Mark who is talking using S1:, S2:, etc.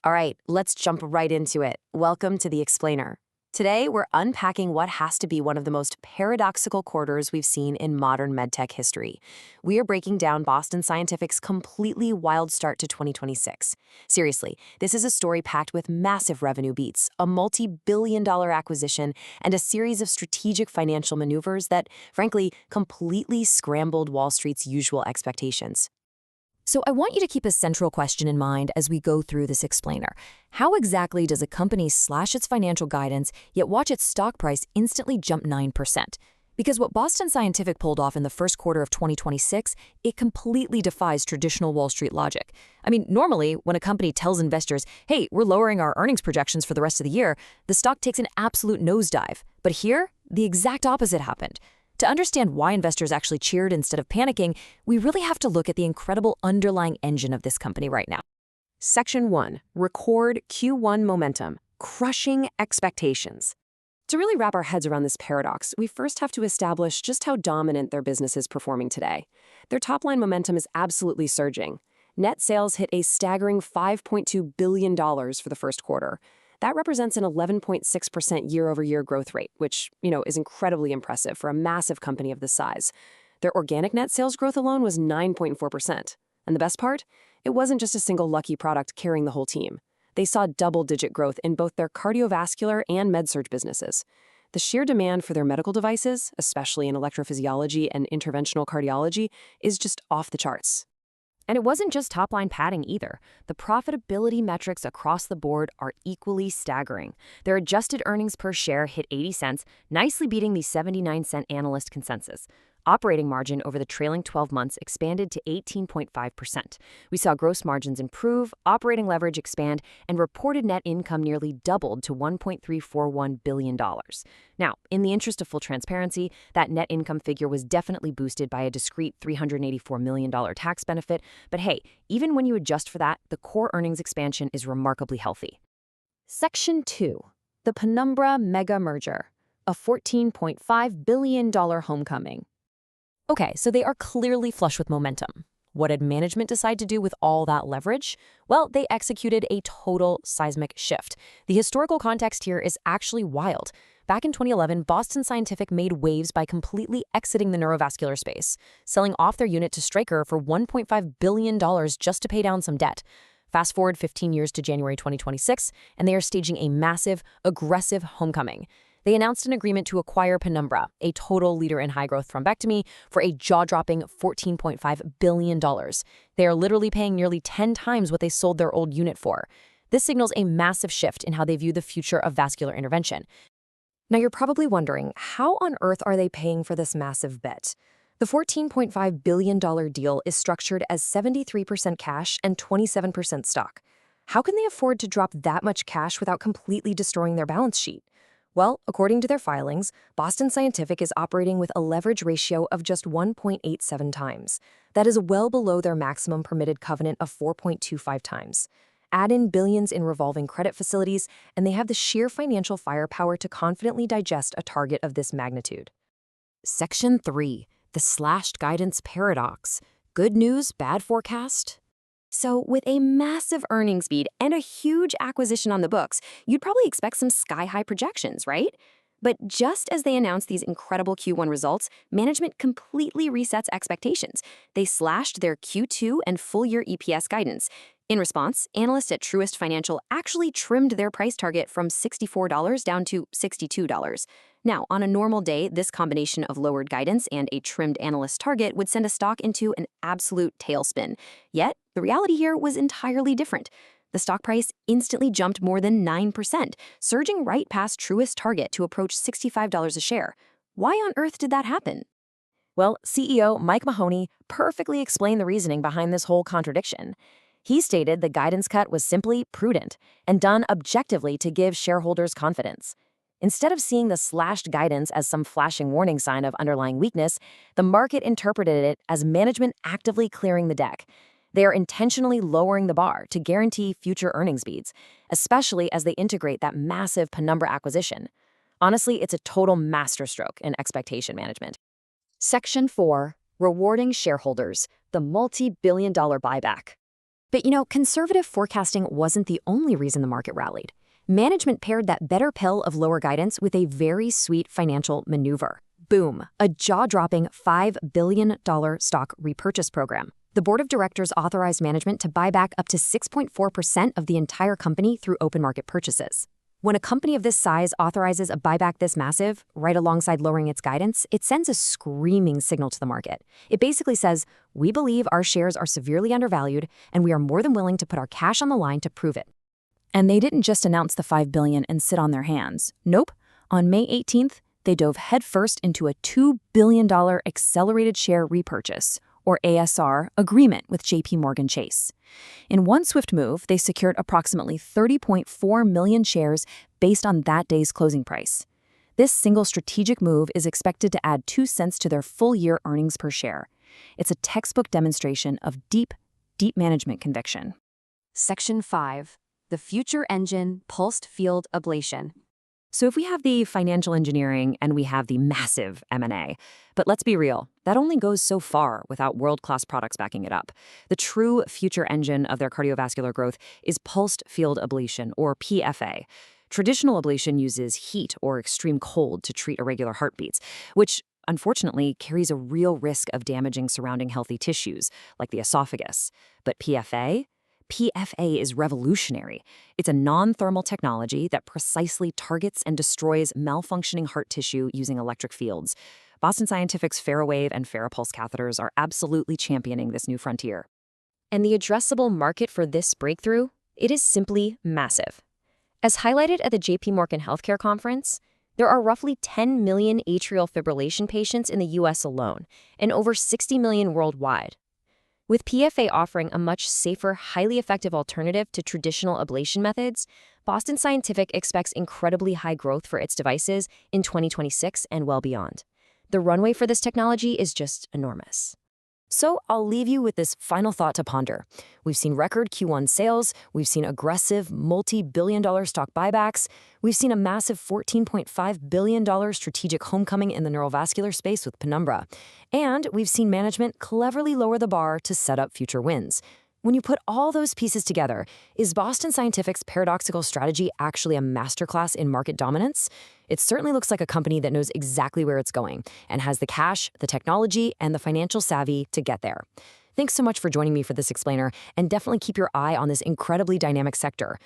S1: All right, let's jump right into it. Welcome to The Explainer. Today, we're unpacking what has to be one of the most paradoxical quarters we've seen in modern medtech history. We are breaking down Boston Scientific's completely wild start to 2026. Seriously, this is a story packed with massive revenue beats, a multi-billion-dollar acquisition, and a series of strategic financial maneuvers that, frankly, completely scrambled Wall Street's usual expectations.
S2: So I want you to keep a central question in mind as we go through this explainer. How exactly does a company slash its financial guidance, yet watch its stock price instantly jump 9%? Because what Boston Scientific pulled off in the first quarter of 2026, it completely defies traditional Wall Street logic. I mean, normally, when a company tells investors, hey, we're lowering our earnings projections for the rest of the year, the stock takes an absolute nosedive. But here, the exact opposite happened. To understand why investors actually cheered instead of panicking, we really have to look at the incredible underlying engine of this company right now.
S1: Section 1. Record Q1 Momentum, Crushing Expectations. To really wrap our heads around this paradox, we first have to establish just how dominant their business is performing today. Their top-line momentum is absolutely surging. Net sales hit a staggering $5.2 billion for the first quarter. That represents an 11.6% year-over-year growth rate, which, is incredibly impressive for a massive company of this size. Their organic net sales growth alone was 9.4%. And the best part? It wasn't just a single lucky product carrying the whole team. They saw double-digit growth in both their cardiovascular and med-surg businesses. The sheer demand for their medical devices, especially in electrophysiology and interventional cardiology, is just off the charts.
S2: And it wasn't just top-line padding either. The profitability metrics across the board are equally staggering. Their adjusted earnings per share hit 80 cents, nicely beating the 79-cent analyst consensus. Operating margin over the trailing 12 months expanded to 18.5%. We saw gross margins improve, operating leverage expand, and reported net income nearly doubled to $1.341 billion. Now, in the interest of full transparency, that net income figure was definitely boosted by a discrete $384 million tax benefit, but hey, even when you adjust for that, the core earnings expansion is remarkably healthy.
S1: Section 2. The Penumbra Mega Merger, a $14.5 billion homecoming.
S2: Okay, so they are clearly flush with momentum. What did management decide to do with all that leverage? Well, they executed a total seismic shift. The historical context here is actually wild. Back in 2011, Boston Scientific made waves by completely exiting the neurovascular space, selling off their unit to Stryker for $1.5 billion just to pay down some debt. Fast forward 15 years to January 2026, and they are staging a massive, aggressive homecoming. They announced an agreement to acquire Penumbra, a total leader in high-growth thrombectomy, for a jaw-dropping $14.5 billion. They are literally paying nearly 10 times what they sold their old unit for. This signals a massive shift in how they view the future of vascular intervention. Now, you're probably wondering, how on earth are they paying for this massive bet? The $14.5 billion deal is structured as 73% cash and 27% stock. How can they afford to drop that much cash without completely destroying their balance sheet? Well, according to their filings, Boston Scientific is operating with a leverage ratio of just 1.87 times. That is well below their maximum permitted covenant of 4.25 times. Add in billions in revolving credit facilities, and they have the sheer financial firepower to confidently digest a target of this magnitude. Section 3. The Slashed Guidance Paradox. Good news, bad forecast?
S1: So, with a massive earnings beat and a huge acquisition on the books, you'd probably expect some sky-high projections, right? But just as they announced these incredible Q1 results, management completely resets expectations. They slashed their Q2 and full-year EPS guidance. In response, analysts at Truist Financial actually trimmed their price target from $64 down to $62. Now, on a normal day, this combination of lowered guidance and a trimmed analyst target would send a stock into an absolute tailspin. Yet, the reality here was entirely different. The stock price instantly jumped more than 9%, surging right past Truist's target to approach $65 a share. Why on earth did that happen?
S2: Well, CEO Mike Mahoney perfectly explained the reasoning behind this whole contradiction. He stated the guidance cut was simply prudent and done objectively to give shareholders confidence. Instead of seeing the slashed guidance as some flashing warning sign of underlying weakness, the market interpreted it as management actively clearing the deck. They are intentionally lowering the bar to guarantee future earnings beats, especially as they integrate that massive Penumbra acquisition. Honestly, it's a total masterstroke in expectation management.
S1: Section 4. Rewarding Shareholders, the multi-billion-dollar buyback.
S2: But conservative forecasting wasn't the only reason the market rallied. Management paired that better pill of lower guidance with a very sweet financial maneuver. Boom, a jaw-dropping $5 billion stock repurchase program. The board of directors authorized management to buy back up to 6.4% of the entire company through open market purchases. When a company of this size authorizes a buyback this massive, right alongside lowering its guidance, it sends a screaming signal to the market. It basically says, we believe our shares are severely undervalued, and we are more than willing to put our cash on the line to prove it. And they didn't just announce the $5 billion and sit on their hands. Nope. On May 18th, they dove headfirst into a $2 billion accelerated share repurchase, or ASR, agreement with JP Morgan Chase. In one swift move, they secured approximately 30.4 million shares based on that day's closing price. This single strategic move is expected to add 2 cents to their full-year earnings per share. It's a textbook demonstration of deep management conviction.
S1: Section 5. The Future Engine Pulsed Field Ablation.
S2: So if we have the financial engineering and we have the massive M&A, but let's be real, that only goes so far without world-class products backing it up. The true future engine of their cardiovascular growth is pulsed field ablation, or PFA. Traditional ablation uses heat or extreme cold to treat irregular heartbeats, which unfortunately carries a real risk of damaging surrounding healthy tissues, like the esophagus. But PFA is revolutionary. It's a non-thermal technology that precisely targets and destroys malfunctioning heart tissue using electric fields. Boston Scientific's FARAWAVE and FARAPULSE catheters are absolutely championing this new frontier.
S1: And the addressable market for this breakthrough? It is simply massive. As highlighted at the JP Morgan Healthcare Conference, there are roughly 10 million atrial fibrillation patients in the US alone, and over 60 million worldwide. With PFA offering a much safer, highly effective alternative to traditional ablation methods, Boston Scientific expects incredibly high growth for its devices in 2026 and well beyond. The runway for this technology is just enormous.
S2: So I'll leave you with this final thought to ponder. We've seen record Q1 sales, we've seen aggressive multi-billion-dollar stock buybacks, we've seen a massive $14.5 billion strategic homecoming in the neurovascular space with Penumbra, and we've seen management cleverly lower the bar to set up future wins. When you put all those pieces together, is Boston Scientific's paradoxical strategy actually a masterclass in market dominance? It certainly looks like a company that knows exactly where it's going and has the cash, the technology, and the financial savvy to get there. Thanks so much for joining me for this explainer, and definitely keep your eye on this incredibly dynamic sector.